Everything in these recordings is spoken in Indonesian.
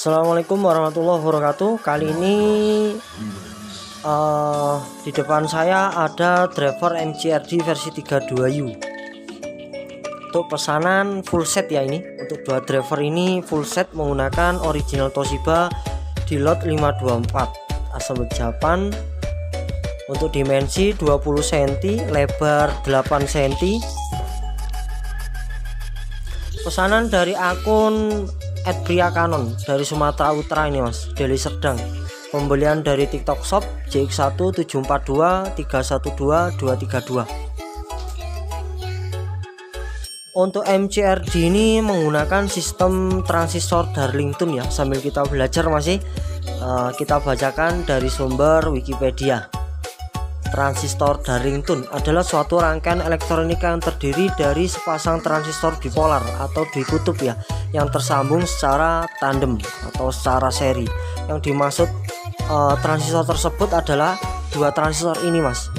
Assalamualaikum warahmatullahi wabarakatuh. Kali ini di depan saya ada driver MCRD versi 32U. Untuk pesanan full set ya ini. Untuk dua driver ini full set menggunakan original Toshiba di lot 524 asal Japan. Untuk dimensi 20 cm, lebar 8 cm. Pesanan dari akun @priakanon dari Sumatera Utara ini Mas, Deli Serdang. Pembelian dari TikTok Shop JX174231232. Untuk MCRD ini menggunakan sistem transistor Darlington ya. Sambil kita belajar masih kita bacakan dari sumber Wikipedia. Transistor Darlington adalah suatu rangkaian elektronika yang terdiri dari sepasang transistor bipolar atau dikutub ya, yang tersambung secara tandem atau secara seri. Yang dimaksud transistor tersebut adalah dua transistor ini Mas.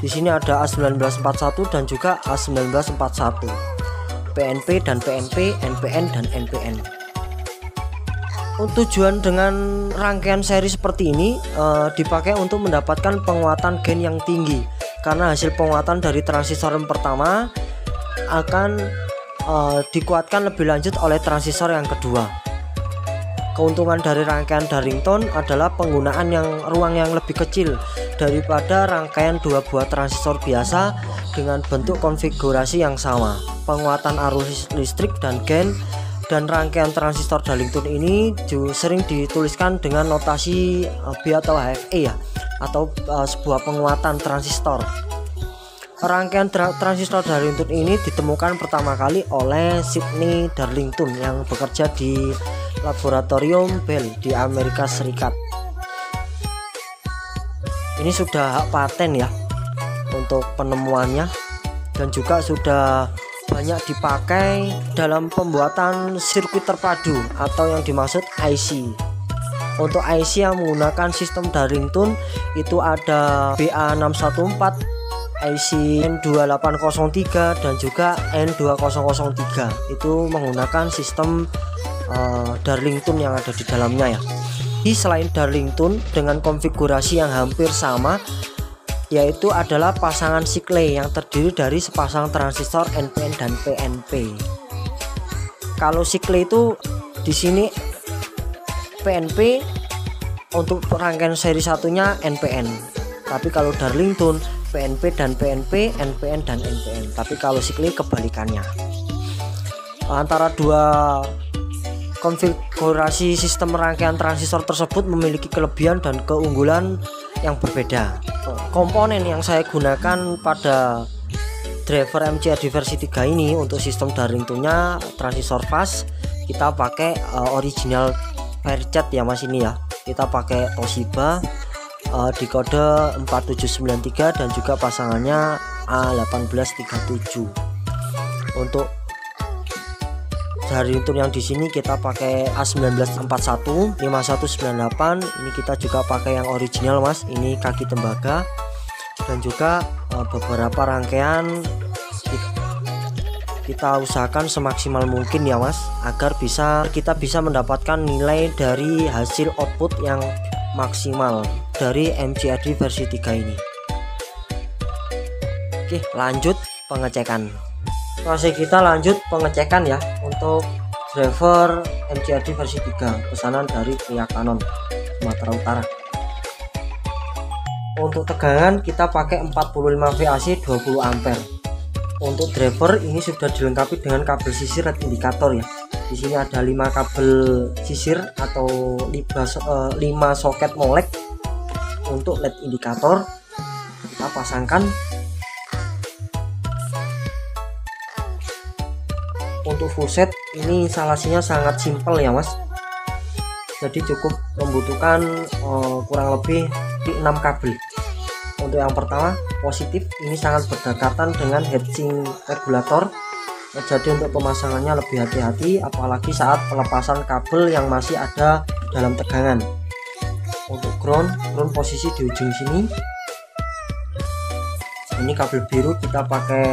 Di sini ada A1941 dan juga A1941, PNP dan PNP, NPN dan NPN. Tujuan dengan rangkaian seri seperti ini dipakai untuk mendapatkan penguatan gain yang tinggi, karena hasil penguatan dari transistor yang pertama akan dikuatkan lebih lanjut oleh transistor yang kedua. Keuntungan dari rangkaian Darlington adalah penggunaan ruang yang lebih kecil daripada rangkaian dua buah transistor biasa dengan bentuk konfigurasi yang sama. Penguatan arus listrik dan gain dan rangkaian transistor Darlington ini sering dituliskan dengan notasi B atau HFE ya, atau sebuah penguatan transistor. Rangkaian transistor Darlington ini ditemukan pertama kali oleh Sidney Darlington yang bekerja di laboratorium Bell di Amerika Serikat. Ini sudah hak paten ya untuk penemuannya, dan juga sudah banyak dipakai dalam pembuatan sirkuit terpadu atau yang dimaksud IC. Untuk IC yang menggunakan sistem Darlington itu ada BA614, IC N2803 dan juga N2003. Itu menggunakan sistem Darlington yang ada di dalamnya ya. Selain Darlington dengan konfigurasi yang hampir sama, yaitu adalah pasangan Shickley yang terdiri dari sepasang transistor NPN dan PNP. Kalau Shickley itu di sini PNP, untuk rangkaian seri satunya NPN. Tapi kalau Darlington PNP dan PNP, NPN dan NPN. Tapi kalau Shickley kebalikannya. Antara dua konfigurasi sistem rangkaian transistor tersebut memiliki kelebihan dan keunggulan yang berbeda. Komponen yang saya gunakan pada driver MCRD versi 3 ini untuk sistem Darlingtonnya transistor fast, kita pakai original Fairchild ya Mas ini ya. Kita pakai Toshiba di kode 4793 dan juga pasangannya A1837. Untuk Darlington yang di sini kita pakai A1941 5198. Ini kita juga pakai yang original Mas. Ini kaki tembaga, dan juga beberapa rangkaian kita usahakan semaksimal mungkin ya Mas, agar kita bisa mendapatkan nilai dari hasil output yang maksimal dari MCRD versi 3 ini. Oke, lanjut pengecekan. Kita lanjut pengecekan ya untuk driver MCRD versi 3 pesanan dari Priakanon Sumatera Utara. Untuk tegangan kita pakai 45 VAC 20 ampere. Untuk driver ini sudah dilengkapi dengan kabel sisir LED indikator ya. Di sini ada 5 kabel sisir atau 5 soket molek untuk LED indikator. Kita pasangkan. Untuk full set ini instalasinya sangat simpel ya Mas. Jadi cukup membutuhkan kurang lebih 6 kabel. Untuk yang pertama positif, ini sangat berdekatan dengan heatsink regulator. Jadi untuk pemasangannya lebih hati-hati, apalagi saat pelepasan kabel yang masih ada dalam tegangan. Untuk ground posisi di ujung sini. Ini kabel biru kita pakai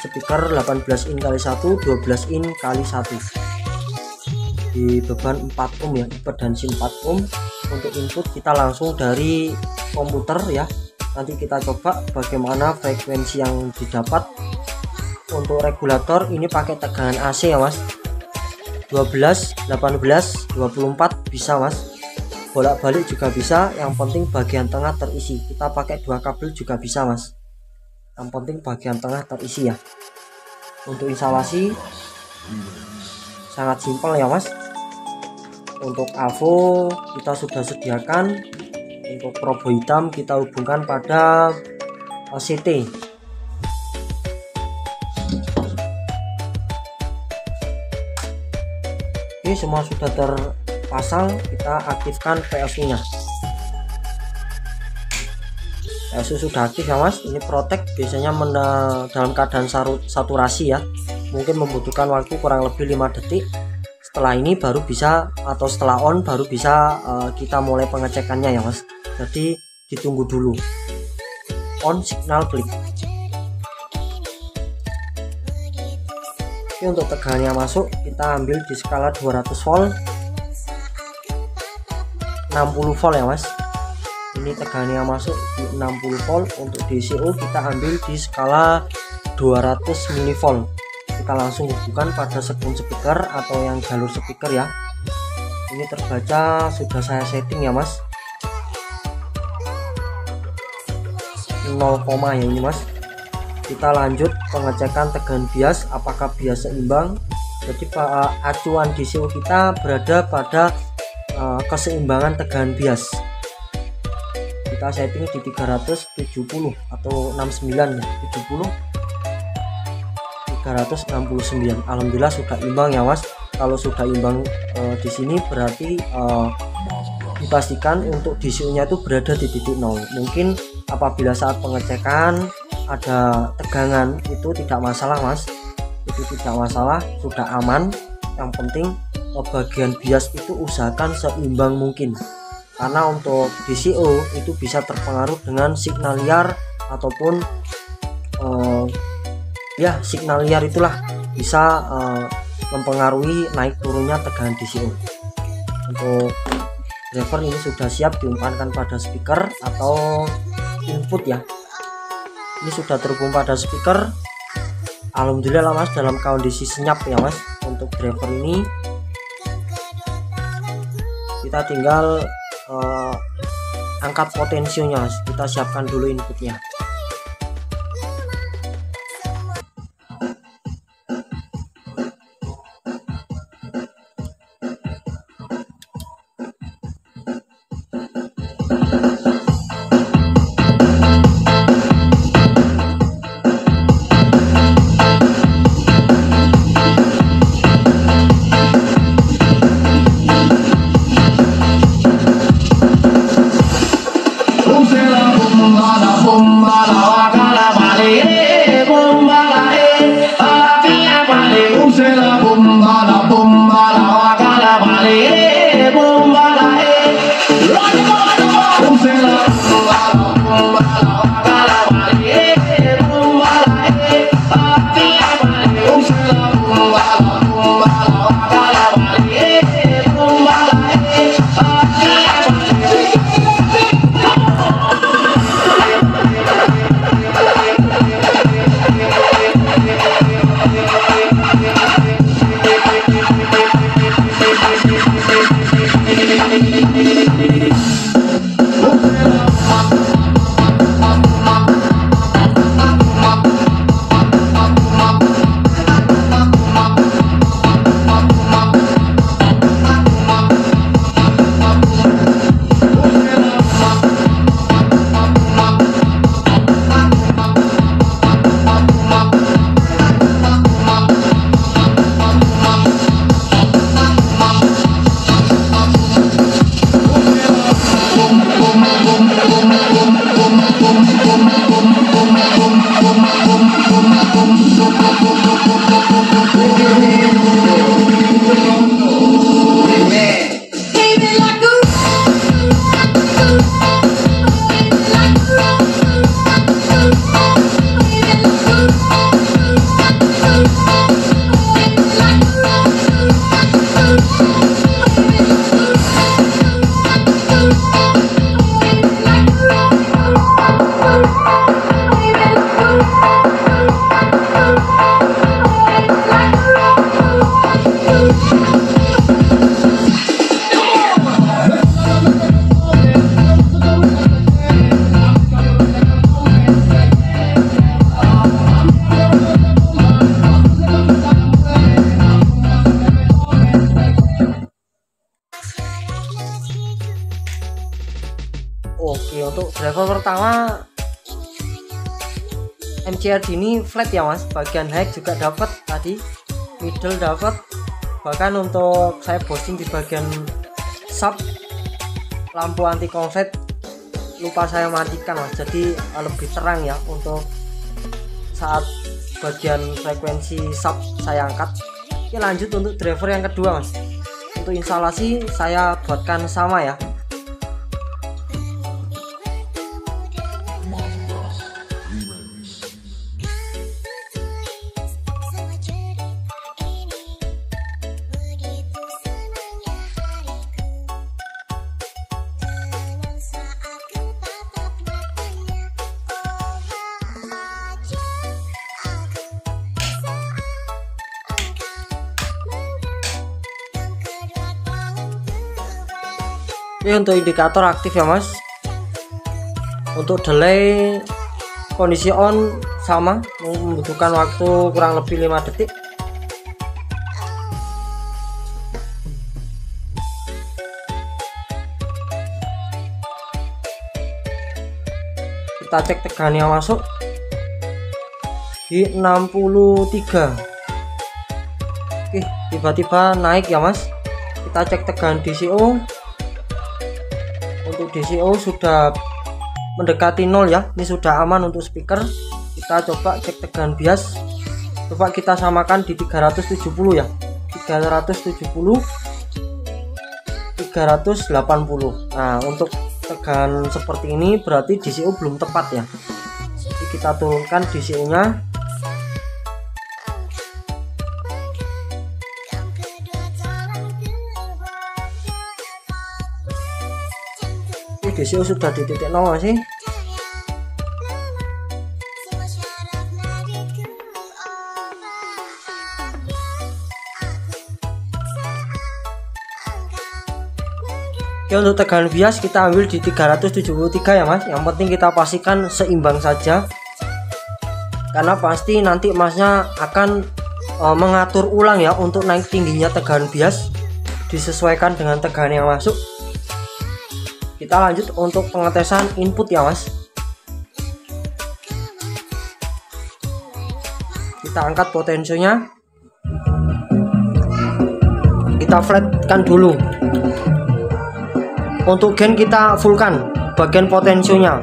speaker 18 in x 1, 12 in x 1. di beban 4 ohm ya, impedansi 4 ohm. Untuk input kita langsung dari komputer ya. Nanti kita coba bagaimana frekuensi yang didapat. Untuk regulator ini pakai tegangan AC ya Mas, 12, 18, 24 bisa Mas, bolak-balik juga bisa, yang penting bagian tengah terisi. Kita pakai 2 kabel juga bisa Mas, yang penting bagian tengah terisi ya. Untuk instalasi sangat simpel ya Mas. Untuk AVO kita sudah sediakan. Untuk probo hitam kita hubungkan pada CT. Oke, semua sudah terpasang. Kita aktifkan PSU nya. PSU sudah aktif ya Mas. Ini Protect biasanya dalam keadaan saturasi ya, mungkin membutuhkan waktu kurang lebih 5 detik. Setelah ini baru bisa, atau setelah on baru bisa kita mulai pengecekannya ya Mas. Jadi ditunggu dulu. On signal klik. Oke, untuk tegangannya masuk kita ambil di skala 200 volt, 60 volt ya Mas. Ini tegangannya masuk di 60 volt. Untuk DCO kita ambil di skala 200 mV. Kita langsung hubungkan pada sekun speaker atau yang jalur speaker ya. Ini terbaca sudah saya setting ya Mas, 0, ya ini Mas. Kita lanjut pengecekan tegangan bias, apakah bias seimbang. Jadi acuan DCO kita berada pada keseimbangan tegangan bias. Kita setting di 370 atau 69 ya, 70 369. Alhamdulillah sudah imbang ya Mas. Kalau sudah imbang di sini berarti dipastikan untuk DCO-nya itu berada di titik 0. Mungkin apabila saat pengecekan ada tegangan itu tidak masalah Mas, itu tidak masalah, sudah aman. Yang penting bagian bias itu usahakan seimbang mungkin, karena untuk DCO itu bisa terpengaruh dengan signal liar ataupun ya signal liar itulah bisa mempengaruhi naik turunnya tegangan DCO. Untuk driver ini sudah siap diumpankan pada speaker atau input ya. Ini sudah terhubung pada speaker. Alhamdulillah lah Mas, dalam kondisi senyap ya Mas. Untuk driver ini kita tinggal angkat potensionya Mas. Kita siapkan dulu inputnya. Oke, untuk driver pertama MCRD ini flat ya mas, bagian high juga dapat tadi, middle dapat, bahkan untuk saya bosing di bagian sub lampu anti konslet lupa saya matikan mas, jadi lebih terang ya untuk saat bagian frekuensi sub saya angkat. Oke, lanjut untuk driver yang kedua mas. Untuk instalasi saya buatkan sama ya. Ini untuk indikator aktif ya mas. Untuk delay kondisi on sama, membutuhkan waktu kurang lebih 5 detik. Kita cek tegannya masuk di 63. Oke, tiba-tiba naik ya mas. Kita cek tegangan DCO. Untuk DCO sudah mendekati 0 ya, ini sudah aman untuk speaker. Kita coba cek tegangan bias, coba kita samakan di 370 ya, 370 380. Nah untuk tegangan seperti ini berarti DCO belum tepat ya, jadi kita turunkan DCO nya. DCO sudah di titik 0 sih. Oke, untuk tegangan bias kita ambil di 373 ya mas. Yang penting kita pastikan seimbang saja, karena pasti nanti masnya akan mengatur ulang ya untuk naik tingginya tegangan bias, disesuaikan dengan tegangan yang masuk. Kita lanjut untuk pengetesan input ya mas. Kita angkat potensionya, kita flatkan dulu. Untuk gain kita fullkan bagian potensionya.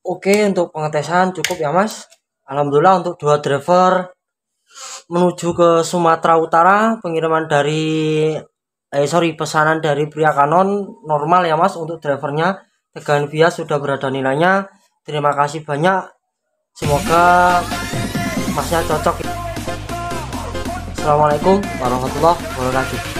Oke, untuk pengetesan cukup ya mas. Alhamdulillah untuk dua driver menuju ke Sumatera Utara, pengiriman dari pesanan dari pria Canon normal ya mas. Untuk drivernya tegangan bias sudah berada nilainya. Terima kasih banyak, semoga masnya cocok. Assalamualaikum warahmatullahi wabarakatuh.